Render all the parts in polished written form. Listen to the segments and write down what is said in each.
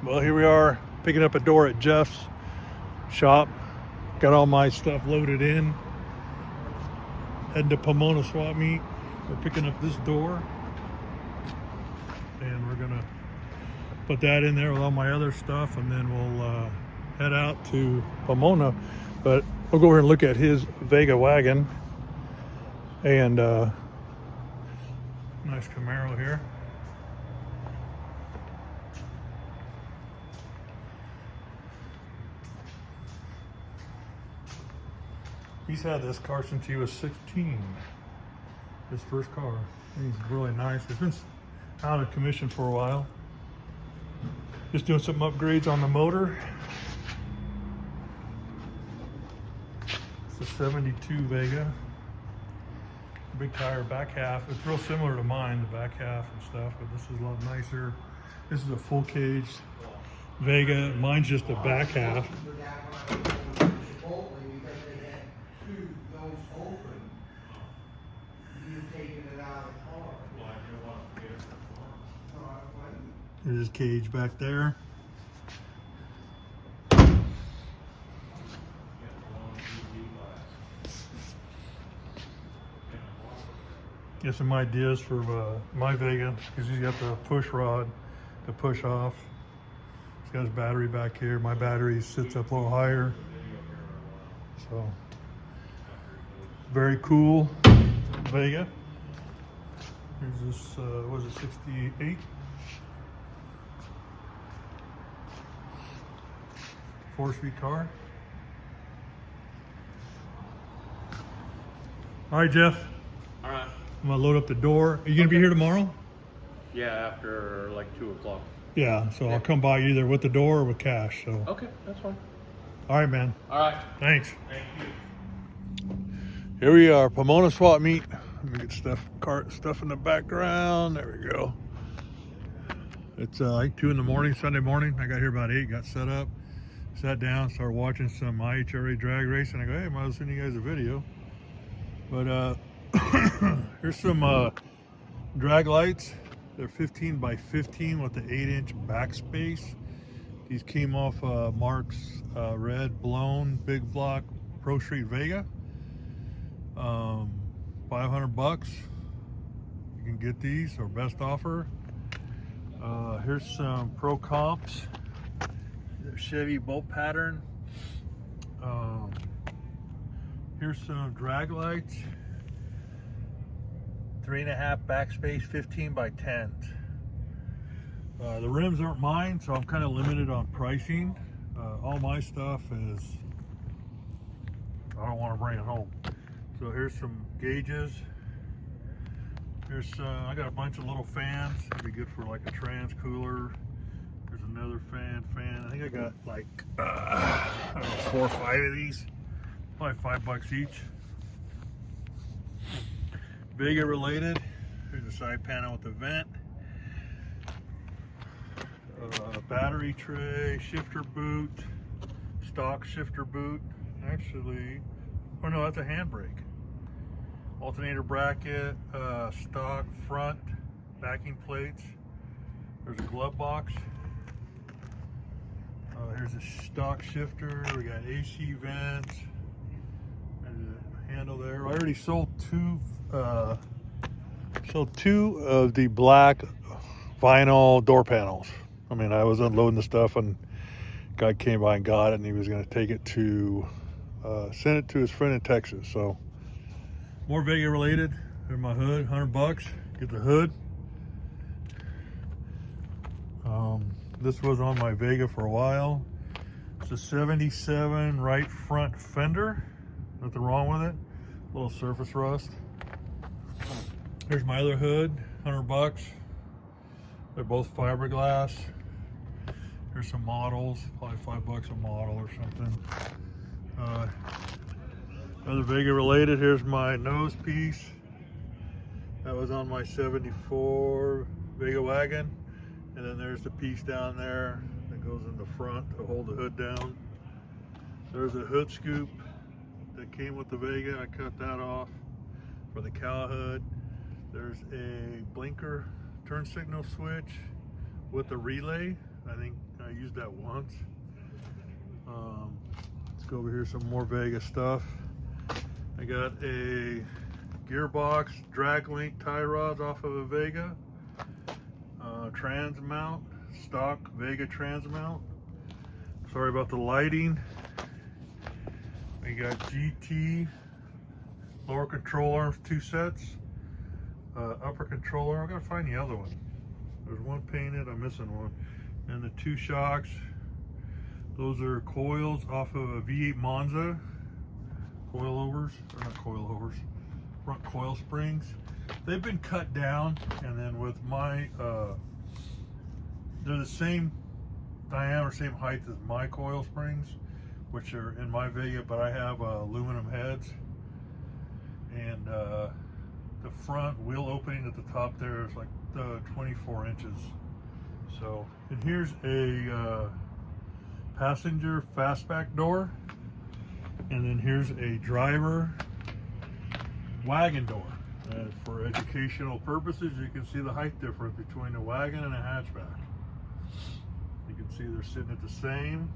Well, here we are picking up a door at Jeff's shop. Got all my stuff loaded in. Heading to Pomona Swap-meet. We're picking up this door. And we're gonna put that in there with all my other stuff, and then we'll head out to Pomona. But we'll go over and look at his Vega wagon. And nice Camaro here. He's had this car since he was 16. His first car. He's really nice. It's been out of commission for a while. Just doing some upgrades on the motor. It's a 72 Vega. Big tire, back half. It's real similar to mine, the back half and stuff, but this is a lot nicer. This is a full cage Vega. Mine's just the back half. There's his cage back there. Get some ideas for my Vega, because he's got the push rod to push off. He's got his battery back here. My battery sits up a little higher. So, very cool Vega. Here's this, what is it, 68? 4-speed car. All right, Jeff. All right. I'm gonna load up the door. Are you gonna be here tomorrow? Yeah, after like 2 o'clock. Yeah, so I'll come by either with the door or with cash. So. Okay, that's fine. All right, man. All right. Thanks. Thank you. Here we are, Pomona Swap-meet. Let me get stuff in the background. There we go. It's like 2 in the morning, Sunday morning. I got here about 8, got set up, sat down, started watching some IHRA drag racing. I go, hey, might as well send you guys a video. But here's some drag lights. They're 15 by 15 with the 8-inch backspace. These came off Mark's red blown big block Pro Street Vega. $500. You can get these, or best offer. Here's some Pro comps. Chevy bolt pattern. Here's some drag lights. 3.5 backspace, 15 by 10. The rims aren't mine, so I'm kind of limited on pricing. All my stuff is, I don't want to bring it home. So here's some gauges. Here's I got a bunch of little fans. It'd be good for like a trans cooler. There's another fan. I think I got like I don't know, 4 or 5 of these. Probably $5 each. Vega related. Here's a side panel with the vent. Battery tray, shifter boot, stock shifter boot. Actually, oh no, that's a handbrake. Alternator bracket, stock front backing plates. There's a glove box. Here's a stock shifter. We got AC vents. There's a handle there. I already sold two of the black vinyl door panels. I mean, I was unloading the stuff and guy came by and got it, and he was going to take it to send it to his friend in Texas. So more Vega related. There's my hood, $100. Get the hood. This was on my Vega for a while. It's a 77 right front fender. Nothing wrong with it. A little surface rust. Here's my other hood, $100. They're both fiberglass. Here's some models, probably $5 a model or something. Other Vega related, here's my nose piece. That was on my 74 Vega wagon. And then there's the piece down there that goes in the front to hold the hood down. There's a hood scoop that came with the Vega. I cut that off for the cow hood. There's a blinker turn signal switch with a relay I think I used that once. Let's go over here, some more Vega stuff. I got a gearbox drag link tie rods off of a Vega. Trans mount, stock Vega trans mount. Sorry about the lighting. We got GT lower control arms, 2 sets. Upper controller, I gotta find the other one. There's one painted, I'm missing one. And the 2 shocks. Those are coils off of a V8 Monza. Coilovers, or not coilovers, front coil springs. They've been cut down, and then with my, they're the same diameter, same height as my coil springs, which are in my Vega, but I have aluminum heads. And the front wheel opening at the top there is like 24 inches. So, and here's a passenger fastback door, and then here's a driver wagon door. For educational purposes, you can see the height difference between a wagon and a hatchback. You can see they're sitting at the same.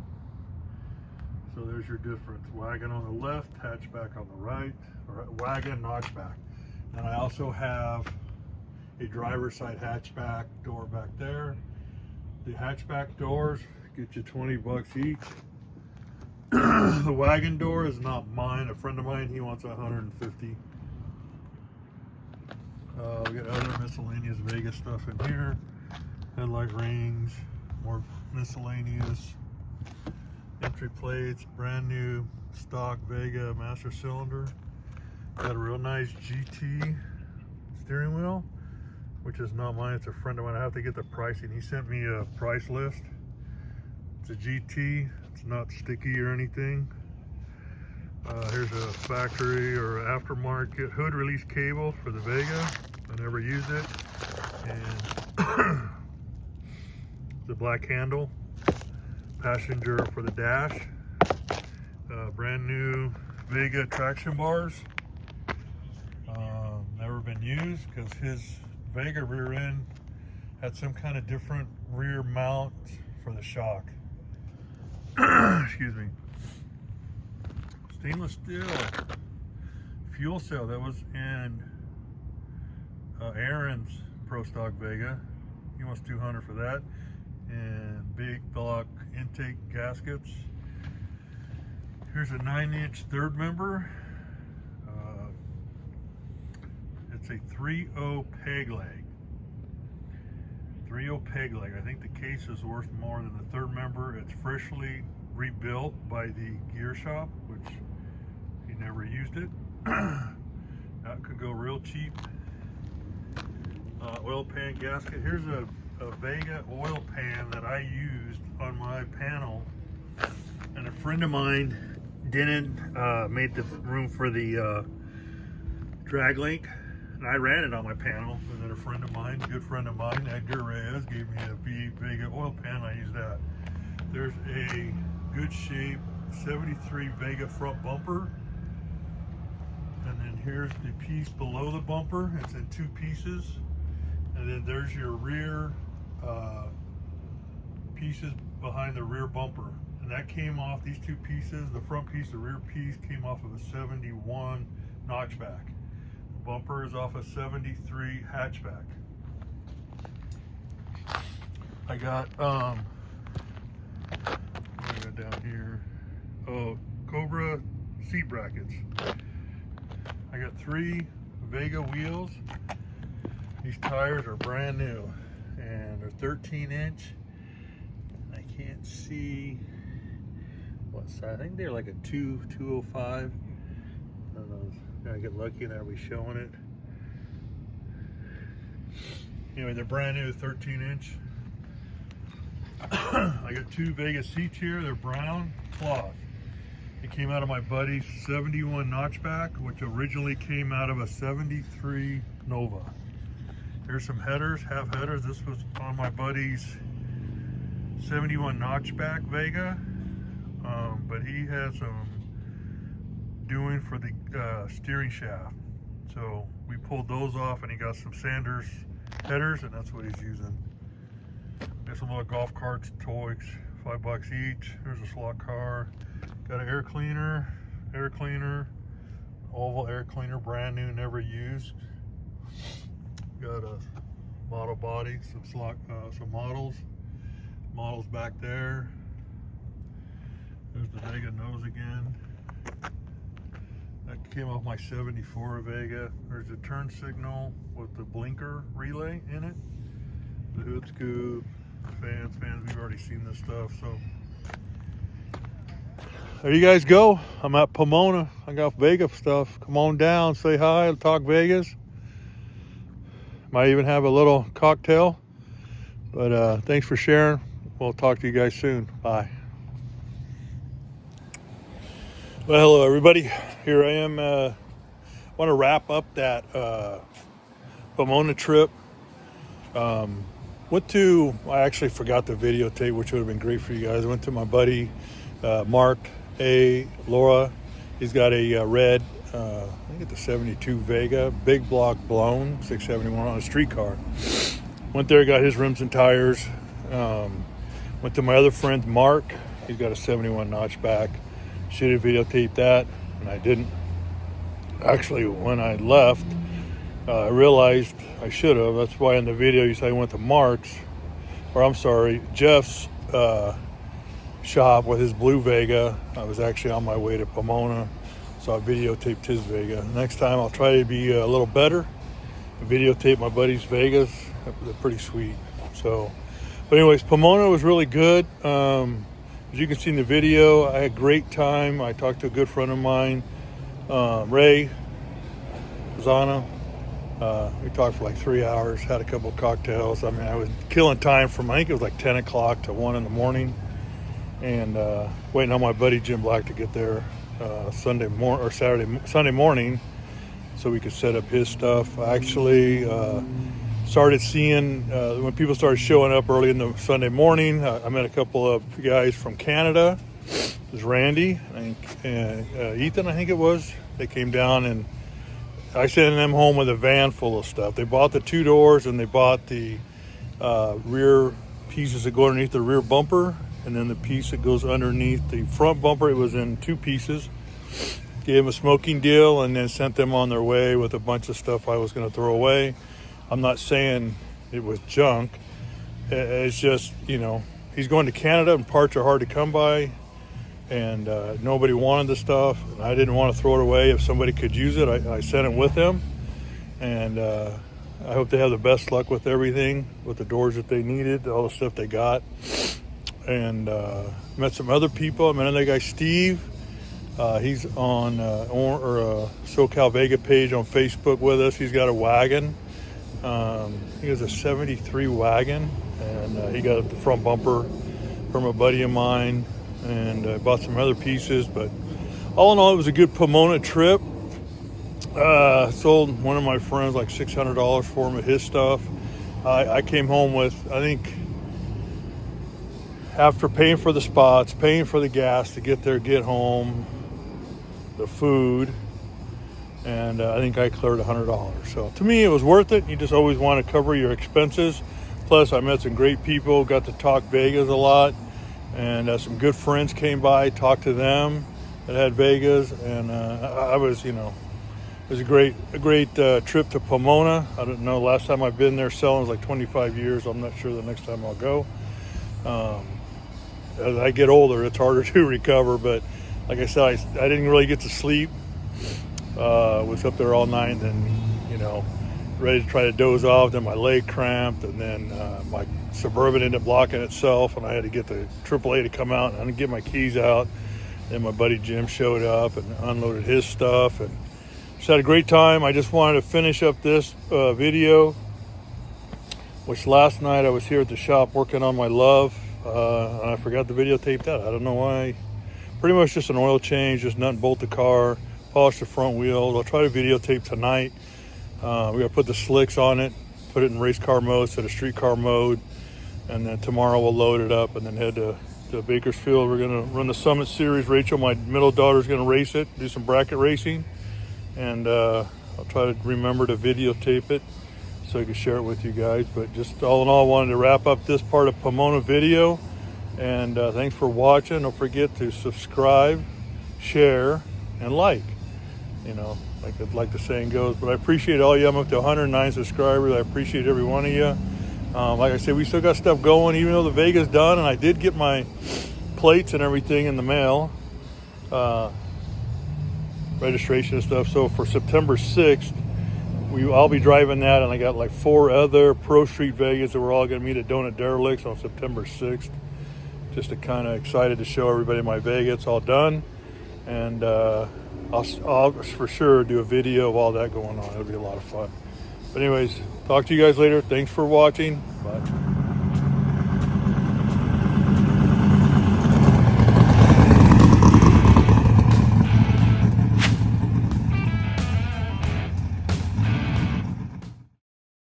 So there's your difference. Wagon on the left, hatchback on the right, or wagon, notchback. And I also have a driver's side hatchback door back there. The hatchback doors get you 20 bucks each. The wagon door is not mine. A friend of mine, he wants 150. We got other miscellaneous Vega stuff in here. Headlight rings, more miscellaneous. Entry plates, brand new stock Vega master cylinder. Got a real nice GT steering wheel, which is not mine, it's a friend of mine. I have to get the pricing. He sent me a price list. It's a GT, it's not sticky or anything. Here's a factory or aftermarket hood release cable for the Vega. I never used it. And the black handle. Passenger for the dash. Brand new Vega traction bars. Never been used because his Vega rear end had some kind of different rear mount for the shock. Excuse me. Stainless steel fuel cell that was in Aaron's Pro Stock Vega. He wants 200 for that. And big block intake gaskets. Here's a 9-inch third member. It's a 3.0 peg leg. 3.0 peg leg. I think the case is worth more than the third member. It's freshly rebuilt by the gear shop, which he never used it. That could go real cheap. Oil pan gasket. Here's a Vega oil pan that I used on my panel, and a friend of mine didn't make the room for the drag link, and I ran it on my panel. And then a friend of mine, good friend of mine, Edgar Reyes, gave me a Vega oil pan. I used that. There's a good shape 73 Vega front bumper, and then here's the piece below the bumper. It's in 2 pieces, and then there's your rear pieces behind the rear bumper, and that came off, these 2 pieces, the front piece, the rear piece, came off of a 71 notchback. The bumper is off a 73 hatchback. I got what do I got down here? Oh, Cobra seat brackets. I got 3 Vega wheels. These tires are brand new, and they're 13-inch. I can't see what size. I think they're like a 205. I don't know. Gotta get lucky and I'll be showing it. Anyway, they're brand new, 13-inch. I got 2 Vega seats here. They're brown cloth. It came out of my buddy's 71 notchback, which originally came out of a 73 Nova. Here's some headers, half headers. This was on my buddy's 71 notchback Vega, but he had some doing for the steering shaft. So we pulled those off, and he got some Sanders headers, and that's what he's using. Got some little golf carts, toys, $5 each. There's a slot car. Got an air cleaner, oval air cleaner, brand new, never used. Got a model body, some models back there. There's the Vega nose again. That came off my 74 Vega. There's a turn signal with the blinker relay in it. The hood scoop, fans, we've already seen this stuff. So there you guys go. I'm at Pomona. I got Vega stuff. Come on down, say hi, talk Vegas. Might even have a little cocktail. But thanks for sharing. We'll talk to you guys soon. Bye. Well, hello everybody. Here I am. Want to wrap up that Pomona trip. I actually forgot the videotape, which would have been great for you guys. I went to my buddy Mark A. Laura. He's got a red, I think it's a 72 Vega, big block blown, 671 on a streetcar. Went there, got his rims and tires. Went to my other friend Mark. He's got a 71 notchback. Should have videotaped that, and I didn't. Actually, when I left, I realized I should have. That's why in the video you said I went to Mark's, or I'm sorry, Jeff's shop with his blue Vega. I was actually on my way to Pomona, so I videotaped his Vega. Next time I'll try to be a little better. Videotape my buddy's Vegas. They're pretty sweet. So, but anyways, Pomona was really good. As you can see in the video, I had a great time. I talked to a good friend of mine, Ray Zana. We talked for like 3 hours, had a couple of cocktails. I mean, I was killing time from, I think it was like 10 o'clock to 1 in the morning, and waiting on my buddy Jim Black to get there Sunday morning so we could set up his stuff. I actually started seeing, when people started showing up early in the Sunday morning, I met a couple of guys from Canada. It was Randy, I think, and Ethan, I think it was. They came down, and I sent them home with a van full of stuff. They bought the 2 doors, and they bought the rear pieces that go underneath the rear bumper, and then the piece that goes underneath the front bumper. It was in 2 pieces. Gave them a smoking deal, and then sent them on their way with a bunch of stuff I was going to throw away. I'm not saying it was junk. It's just, you know, he's going to Canada, and parts are hard to come by, and nobody wanted the stuff, and I didn't want to throw it away. If somebody could use it, I sent it with them, and I hope they have the best luck with everything, with the doors that they needed, all the stuff they got. And met some other people. I met another guy, Steve. He's on SoCal Vega page on Facebook with us. He's got a wagon. He has a 73 wagon, and he got the front bumper from a buddy of mine, and bought some other pieces. But all in all, it was a good Pomona trip. Sold one of my friends like $600 for him of his stuff. I came home with, I think, after paying for the spots, paying for the gas to get there, get home, the food, and I think I cleared $100. So to me, it was worth it. You just always want to cover your expenses. Plus, I met some great people, got to talk Vegas a lot, and some good friends came by, talked to them that had Vegas, and I was, you know, it was a great trip to Pomona. I don't know, last time I've been there selling was like 25 years. I'm not sure the next time I'll go. As I get older, it's harder to recover, but like I said, I didn't really get to sleep. Was up there all night, and, you know, ready to try to doze off. Then my leg cramped, and then my Suburban ended up blocking itself, and I had to get the AAA to come out and get my keys out. Then my buddy Jim showed up and unloaded his stuff, and just had a great time. I just wanted to finish up this video, which last night I was here at the shop working on my Love, and I forgot to videotape that. I don't know why. Pretty much just an oil change, just nut and bolt the car, polish the front wheels. I'll try to videotape tonight. We got to put the slicks on it, put it in race car mode instead of street car mode, and then tomorrow we'll load it up and then head to Bakersfield. We're going to run the Summit Series. Rachel, my middle daughter, is going to race it, do some bracket racing, and I'll try to remember to videotape it so I could share it with you guys. But just all in all, I wanted to wrap up this part of Pomona video. And thanks for watching. Don't forget to subscribe, share, and like. You know, like the saying goes. But I appreciate all you. I'm up to 109 subscribers. I appreciate every one of you. Like I said, we still got stuff going, even though the Vega's done, and I did get my plates and everything in the mail, registration and stuff. So for September 6th, I'll be driving that, and I got like 4 other Pro Street Vegas that we're all going to meet at Donut Derelicts on September 6th. Just to kind of excited to show everybody my Vega. It's all done, and I'll for sure do a video of all that going on. It'll be a lot of fun. But anyways, talk to you guys later. Thanks for watching. Bye.